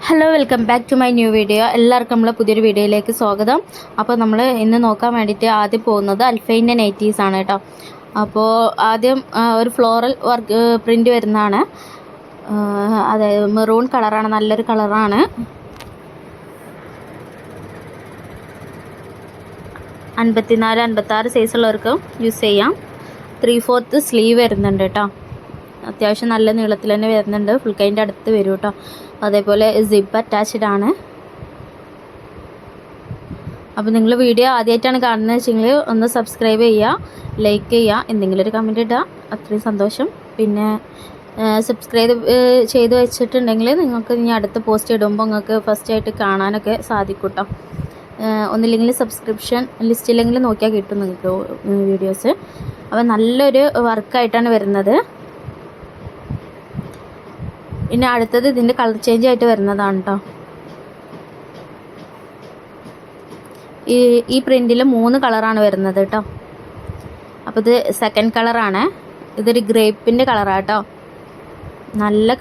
Hello, welcome back to my new video. എല്ലാവർക്കും നമ്മളെ പുതിയൊരു വീഡിയോയിലേക്ക് സ്വാഗതം. അപ്പോൾ നമ്മൾ ഇന്ന് നോക്കാൻ വേണ്ടിയിട്ട് ആദ്യം പോകുന്നത് അൽഫൈൻ്റെ നൈറ്റീസ് ആണ് കേട്ടോ. അപ്പോൾ ആദ്യം ഒരു ഫ്ലോറൽ വർക്ക് പ്രിൻ്റ് വരുന്നതാണ്. അതായത് മെറൂൺ കളറാണ്, നല്ലൊരു കളറാണ്. അൻപത്തിനാല് 56 സൈസുള്ളവർക്കും യൂസ് ചെയ്യാം. 3/4 സ്ലീവ് വരുന്നുണ്ട് കേട്ടോ. അത്യാവശ്യം നല്ല നീളത്തിൽ തന്നെ വരുന്നുണ്ട്. ഫുൾ കൈൻ്റെ അടുത്ത് വരും കേട്ടോ. അതേപോലെ സിപ്പ് അറ്റാച്ച്ഡ് ആണ്. അപ്പോൾ നിങ്ങൾ വീഡിയോ ആദ്യമായിട്ടാണ് കാണുന്നത് വെച്ചെങ്കിൽ ഒന്ന് സബ്സ്ക്രൈബ് ചെയ്യുക, ലൈക്ക് ചെയ്യുക, എന്തെങ്കിലും ഒരു കമൻറ്റ് ഇടുക, അത്രയും സന്തോഷം. പിന്നെ സബ്സ്ക്രൈബ് ചെയ്ത് വെച്ചിട്ടുണ്ടെങ്കിൽ നിങ്ങൾക്ക് ഇനി അടുത്ത പോസ്റ്റ് ഇടുമ്പോൾ നിങ്ങൾക്ക് ഫസ്റ്റായിട്ട് കാണാനൊക്കെ സാധിക്കും കേട്ടോ. ഒന്നില്ലെങ്കിൽ സബ്സ്ക്രിപ്ഷൻ ലിസ്റ്റില്ലെങ്കിൽ നോക്കിയാൽ കിട്ടും നിങ്ങൾക്ക് വീഡിയോസ്. അപ്പോൾ നല്ലൊരു വർക്കായിട്ടാണ് വരുന്നത്. പിന്നെ അടുത്തത് ഇതിൻ്റെ കളർ ചേഞ്ച് ആയിട്ട് വരുന്നതാണ് കേട്ടോ. ഈ പ്രിൻറ്റിൽ 3 കളറാണ് വരുന്നത് കേട്ടോ. അപ്പോൾ ഇത് സെക്കൻഡ് കളറാണ്. ഇതൊരു ഗ്രേപ്പിൻ്റെ കളറാണ് കേട്ടോ. നല്ല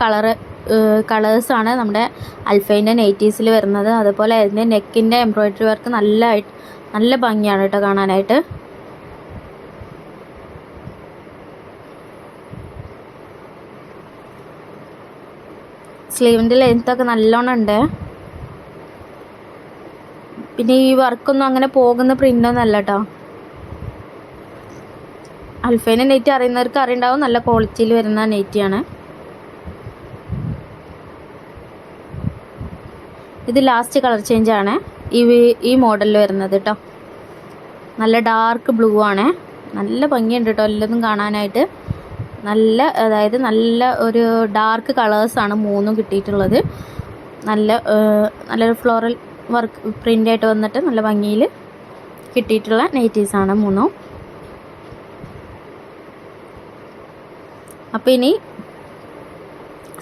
കളേഴ്സാണ് നമ്മുടെ അൽഫൈൻ്റെ നൈറ്റീസിൽ വരുന്നത്. അതുപോലെ അതിൻ്റെ നെക്കിൻ്റെ എംബ്രോയ്ഡറി വർക്ക് നല്ല ഭംഗിയാണ് കേട്ടോ കാണാനായിട്ട്. സ്ലീവിൻ്റെ ലെങ്ത്തൊക്കെ നല്ലോണം ഉണ്ട്. പിന്നെ ഈ വർക്കൊന്നും അങ്ങനെ പോകുന്ന പ്രിൻ്റൊന്നും അല്ല കേട്ടോ. അൽഫൈൻ്റെ നെറ്റ് അറിയുന്നവർക്ക് അറിയുണ്ടാവും, നല്ല ക്വാളിറ്റിയിൽ വരുന്ന നെറ്റിയാണ്. ഇത് ലാസ്റ്റ് കളർ ചേഞ്ച് ആണ് ഈ മോഡലിൽ വരുന്നത് കേട്ടോ. നല്ല ഡാർക്ക് ബ്ലൂ ആണ്. നല്ല ഭംഗിയുണ്ട് കേട്ടോ എല്ലതും കാണാനായിട്ട്. അതായത് നല്ല ഒരു ഡാർക്ക് കളേഴ്സാണ് 3 കിട്ടിയിട്ടുള്ളത്. നല്ലൊരു ഫ്ലോറൽ വർക്ക് പ്രിൻ്റായിട്ട് വന്നിട്ട് നല്ല ഭംഗിയിൽ കിട്ടിയിട്ടുള്ള നൈറ്റീസാണ് 3. അപ്പോൾ ഇനി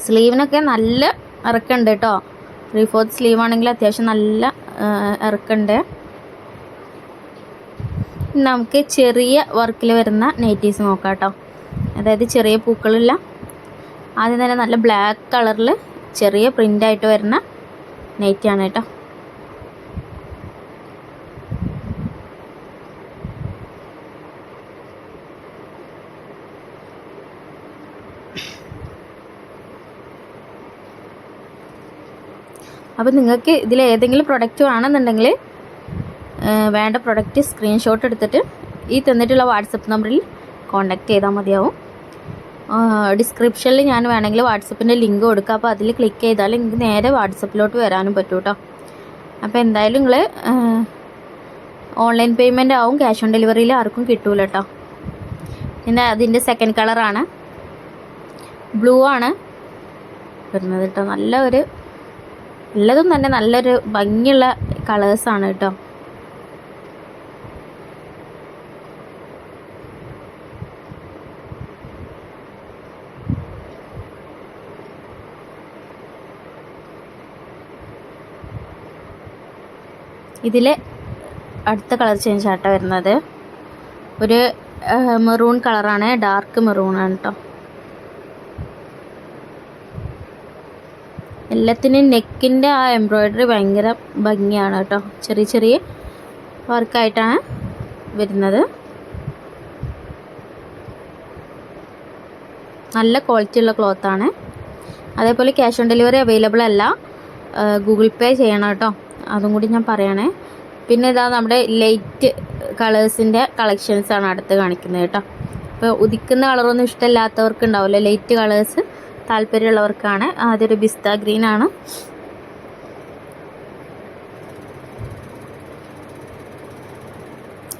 സ്ലീവിനൊക്കെ നല്ല ഇറക്കുണ്ട് കേട്ടോ. 3/4 സ്ലീവ് ആണെങ്കിൽ അത്യാവശ്യം നല്ല ഇറക്കുണ്ട്. നമുക്ക് ചെറിയ വർക്കിൽ വരുന്ന നൈറ്റീസ് നോക്കാം കേട്ടോ. അതായത് ചെറിയ പൂക്കളില്ല. ആദ്യം തന്നെ നല്ല ബ്ലാക്ക് കളറിൽ ചെറിയ പ്രിൻ്റായിട്ട് വരുന്ന നൈറ്റിയാണ് കേട്ടോ. അപ്പോൾ നിങ്ങൾക്ക് ഇതിൽ ഏതെങ്കിലും പ്രൊഡക്റ്റ് വേണമെന്നുണ്ടെങ്കിൽ വേണ്ട പ്രൊഡക്റ്റ് സ്ക്രീൻഷോട്ട് എടുത്തിട്ട് ഈ തന്നിട്ടുള്ള വാട്സപ്പ് നമ്പറിൽ കോൺടാക്റ്റ് ചെയ്താൽ മതിയാവും. ഡിസ്ക്രിപ്ഷനിൽ ഞാൻ വേണമെങ്കിൽ വാട്സപ്പിൻ്റെ ലിങ്ക് കൊടുക്കുക. അപ്പോൾ അതിൽ ക്ലിക്ക് ചെയ്താൽ നിങ്ങൾക്ക് നേരെ വാട്സപ്പിലോട്ട് വരാനും പറ്റും കേട്ടോ. അപ്പോൾ എന്തായാലും നിങ്ങൾ ഓൺലൈൻ പേയ്മെൻ്റ് ആവും, ക്യാഷ് ഓൺ ഡെലിവറിയിൽ ആർക്കും കിട്ടൂല കേട്ടോ. പിന്നെ അതിൻ്റെ സെക്കൻഡ് കളറാണ്, ബ്ലൂ ആണ് വരുന്നത് കേട്ടോ. നല്ലതും തന്നെ നല്ലൊരു ഭംഗിയുള്ള കളേഴ്സാണ് കേട്ടോ. ഇതിൽ അടുത്ത കളർ ചേഞ്ച് ആട്ടോ വരുന്നത്. ഒരു മെറൂൺ കളറാണ്, ഡാർക്ക് മെറൂണാണ് കേട്ടോ. എല്ലാത്തിനും നെക്കിൻ്റെ ആ എംബ്രോയ്ഡറി ഭയങ്കര ഭംഗിയാണ് കേട്ടോ. ചെറിയ വർക്കായിട്ടാണ് വരുന്നത്. നല്ല ക്വാളിറ്റിയുള്ള ക്ലോത്താണ്. അതേപോലെ ക്യാഷ് ഓൺ ഡെലിവറി അവൈലബിൾ അല്ല, ഗൂഗിൾ പേ ചെയ്യണം കേട്ടോ. അതും കൂടി ഞാൻ പറയണേ. പിന്നെ ഇതാ നമ്മുടെ ലൈറ്റ് കളേഴ്സിൻ്റെ കളക്ഷൻസാണ് അടുത്ത് കാണിക്കുന്നത് കേട്ടോ. ഇപ്പോൾ ഉദിക്കുന്ന കളറൊന്നും ഇഷ്ടമില്ലാത്തവർക്ക് ഉണ്ടാവില്ല, ലൈറ്റ് കളേഴ്സ് താല്പര്യമുള്ളവർക്കാണ്. അതൊരു പിസ്ത ഗ്രീനാണ്.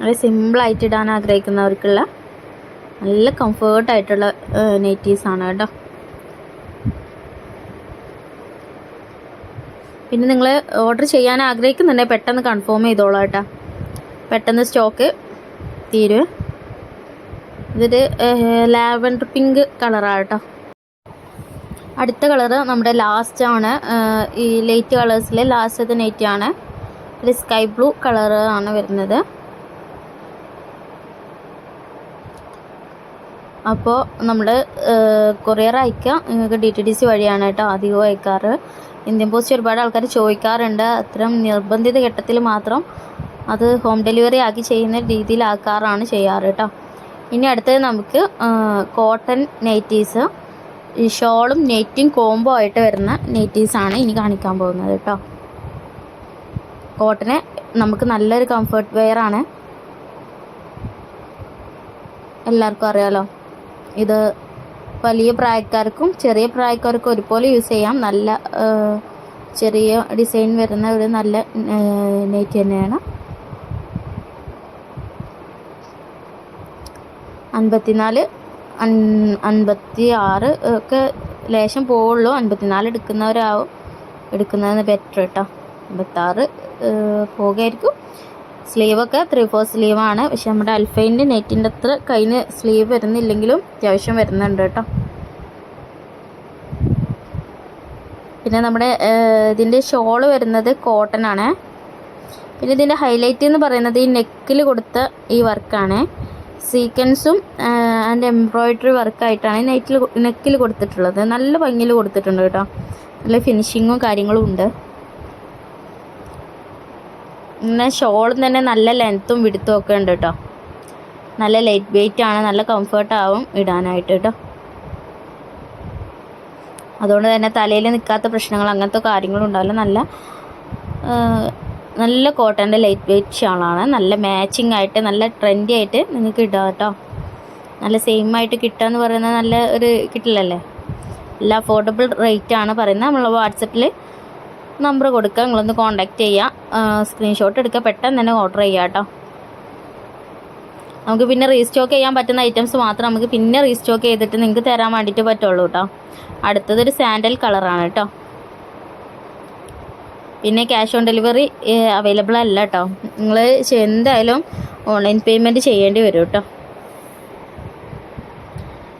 അത് സിമ്പിളായിട്ട് ഇടാൻ ആഗ്രഹിക്കുന്നവർക്കുള്ള നല്ല കംഫേർട്ടായിട്ടുള്ള നൈറ്റീസാണ് കേട്ടോ. പിന്നെ നിങ്ങൾ ഓർഡർ ചെയ്യാൻ ആഗ്രഹിക്കുന്നുണ്ടെങ്കിൽ പെട്ടെന്ന് കൺഫേം ചെയ്തോളാം കേട്ടോ. പെട്ടെന്ന് സ്റ്റോക്ക് തീരും. ഇതൊരു ലാവൻഡർ പിങ്ക് കളറാണ് കേട്ടോ. അടുത്ത കളറ് നമ്മുടെ ലാസ്റ്റാണ്. ഈ ലൈറ്റ് കളേഴ്സിൽ ലാസ്റ്റത്തെ നൈറ്റിയാണ്. ഒരു സ്കൈ ബ്ലൂ കളറാണ് വരുന്നത്. അപ്പോൾ നമ്മൾ കൊറിയർ അയക്കുക നിങ്ങൾക്ക് DTDC വഴിയാണ് കേട്ടോ അധികവും അയക്കാറ്. ഇന്ത്യൻ പോസ്റ്റ് ഒരുപാട് ആൾക്കാർ ചോദിക്കാറുണ്ട്. അത്തരം നിർബന്ധിത ഘട്ടത്തിൽ മാത്രം അത് ഹോം ഡെലിവറി ആക്കി ചെയ്യുന്ന രീതിയിലാക്കാറാണ് ചെയ്യാറ് കേട്ടോ. ഇനി അടുത്തത് നമുക്ക് കോട്ടൺ നൈറ്റീസ്, ഈ ഷോളും നെറ്റും കോംബോ ആയിട്ട് വരുന്ന നൈറ്റീസാണ് ഇനി കാണിക്കാൻ പോകുന്നത് കേട്ടോ. കോട്ടന് നമുക്ക് നല്ലൊരു കംഫർട്ട് വെയർ ആണ്, എല്ലാവർക്കും അറിയാലോ. ഇത് വലിയ പ്രായക്കാർക്കും ചെറിയ പ്രായക്കാർക്കും ഒരുപോലെ യൂസ് ചെയ്യാം. നല്ല ചെറിയ ഡിസൈൻ വരുന്ന ഒരു നല്ല നൈറ്റി തന്നെയാണ്. 54, 56 ഒക്കെ ലേശം പോവുള്ളൂ. 54 എടുക്കുന്നതിന് ബെറ്റർ കേട്ടോ. 56 പോകുമായിരിക്കും. സ്ലീവൊക്കെ 3/4 സ്ലീവാണ്. പക്ഷെ നമ്മുടെ അൽഫൈൻ്റെ നെറ്റിൻ്റെ അത്ര കയ്യിന് സ്ലീവ് വരുന്നില്ലെങ്കിലും അത്യാവശ്യം വരുന്നുണ്ട് കേട്ടോ. പിന്നെ നമ്മുടെ ഇതിൻ്റെ ഷോള് വരുന്നത് കോട്ടൺ ആണ്. പിന്നെ ഇതിൻ്റെ ഹൈലൈറ്റ് എന്ന് പറയുന്നത് ഈ നെക്കിൽ കൊടുത്ത ഈ വർക്കാണ്. സീക്വൻസും ആൻഡ് എംബ്രോയ്ഡറി വർക്കായിട്ടാണ് നെക്കിൽ കൊടുത്തിട്ടുള്ളത്. നല്ല ഭംഗിയിൽ കൊടുത്തിട്ടുണ്ട് കേട്ടോ. നല്ല ഫിനിഷിങ്ങും കാര്യങ്ങളും ഉണ്ട്. പിന്നെ ഷോളും തന്നെ നല്ല ലെങ്ത്തും വിടുത്തും ഒക്കെ ഉണ്ട് കേട്ടോ. നല്ല ലൈറ്റ് വെയ്റ്റ് ആണ്, നല്ല കംഫർട്ടാവും ഇടാനായിട്ട് കേട്ടോ. അതുകൊണ്ട് തന്നെ തലയിൽ നിൽക്കാത്ത പ്രശ്നങ്ങൾ അങ്ങനത്തെ കാര്യങ്ങളും ഉണ്ടാവില്ല. നല്ല കോട്ടൻ്റെ ലൈറ്റ് വെയ്റ്റ് ഷാളാണ്. നല്ല മാച്ചിങ് ആയിട്ട് നല്ല ട്രെൻഡി ആയിട്ട് നിങ്ങൾക്ക് ഇടാം കേട്ടോ. നല്ല സെയിം ആയിട്ട് കിട്ടുക എന്ന് പറയുന്നത് നല്ല ഒരു കിട്ടില്ലല്ലേ. നല്ല അഫോർഡബിൾ റേറ്റ് ആണ് പറയുന്നത്. നമ്മൾ വാട്സപ്പിൽ നമ്പർ കൊടുക്കുക, നിങ്ങളൊന്ന് കോൺടാക്റ്റ് ചെയ്യുക, സ്ക്രീൻഷോട്ട് എടുക്കുക, പെട്ടെന്ന് തന്നെ ഓർഡർ ചെയ്യുക കേട്ടോ. നമുക്ക് പിന്നെ റീസ്റ്റോക്ക് ചെയ്യാൻ പറ്റുന്ന ഐറ്റംസ് മാത്രം നമുക്ക് പിന്നെ റീസ്റ്റോക്ക് ചെയ്തിട്ട് നിങ്ങൾക്ക് തരാൻ വേണ്ടിയിട്ട് പറ്റുള്ളൂ കേട്ടോ. അടുത്തതൊരു സാൻഡൽ കളറാണ് കേട്ടോ. പിന്നെ ക്യാഷ് ഓൺ ഡെലിവറി അവൈലബിൾ അല്ല കേട്ടോ. നിങ്ങൾ എന്തായാലും ഓൺലൈൻ പേയ്മെൻറ്റ് ചെയ്യേണ്ടി വരും കേട്ടോ.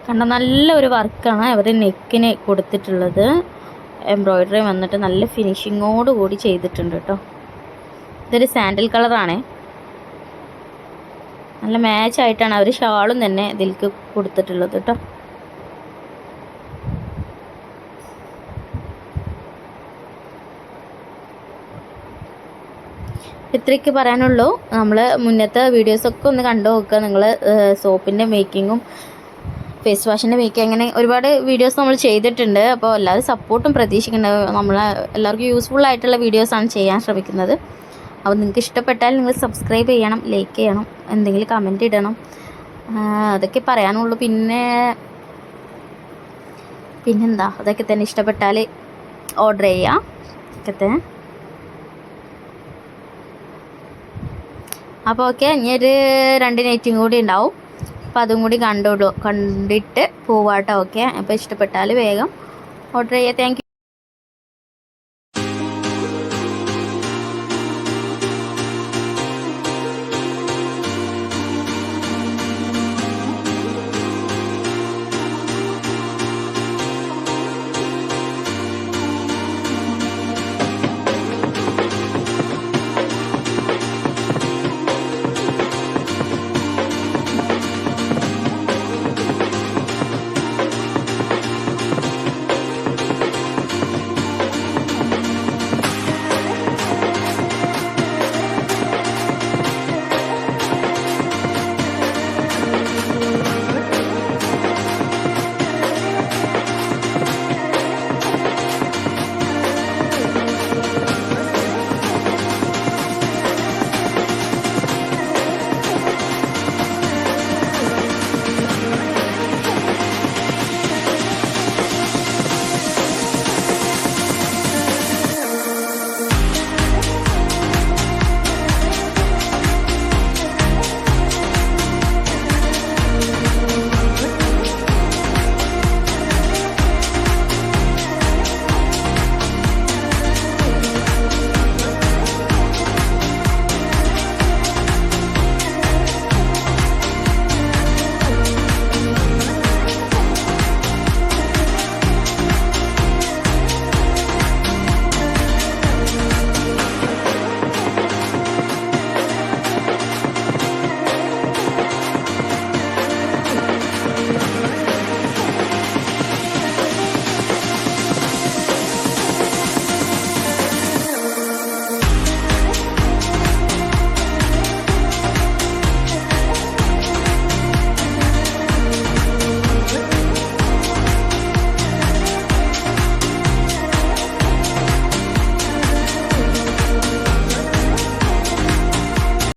കണ്ട നല്ലൊരു വർക്കാണ് അവർ നെക്കിന് കൊടുത്തിട്ടുള്ളത്. എംബ്രോയ്ഡറി വന്നിട്ട് നല്ല ഫിനിഷിങ്ങോട് കൂടി ചെയ്തിട്ടുണ്ട് കേട്ടോ. ഇതൊരു സാൻഡൽ കളറാണ്. നല്ല മാച്ചായിട്ടാണ് അവർ ഷാളും തന്നെ ഇതിലേക്ക് കൊടുത്തിട്ടുള്ളത് കേട്ടോ. ഇത്രയ്ക്ക് പറയാനുള്ളൂ. നമ്മൾ മുന്നത്തെ വീഡിയോസൊക്കെ ഒന്ന് കണ്ടു നോക്കുക. നിങ്ങൾ സോപ്പിൻ്റെ മേക്കിങ്ങും ഫേസ് വാഷിൻ്റെ മേക്കിങ് അങ്ങനെ ഒരുപാട് വീഡിയോസ് നമ്മൾ ചെയ്തിട്ടുണ്ട്. അപ്പോൾ എല്ലാവരും സപ്പോർട്ടും പ്രതീക്ഷിക്കേണ്ടത്. നമ്മൾ എല്ലാവർക്കും യൂസ്ഫുൾ ആയിട്ടുള്ള വീഡിയോസാണ് ചെയ്യാൻ ശ്രമിക്കുന്നത്. അപ്പോൾ നിങ്ങൾക്ക് ഇഷ്ടപ്പെട്ടാൽ നിങ്ങൾ സബ്സ്ക്രൈബ് ചെയ്യണം, ലൈക്ക് ചെയ്യണം, എന്തെങ്കിലും കമൻറ്റ് ഇടണം. അതൊക്കെ പറയാനുള്ളൂ. പിന്നെന്താ, അതൊക്കെ തന്നെ. ഇഷ്ടപ്പെട്ടാൽ ഓർഡർ ചെയ്യാം ഒക്കെ തന്നെ. അപ്പോൾ ഓക്കെ, ഇനി ഒരു 2 നൈറ്റും കൂടി ഉണ്ടാവും. അപ്പോൾ അതും കൂടി കണ്ടിട്ട് പോവാട്ടോ. ഓക്കെ, അപ്പോൾ ഇഷ്ടപ്പെട്ടാൽ വേഗം ഓർഡർ ചെയ്യുക. Thank you.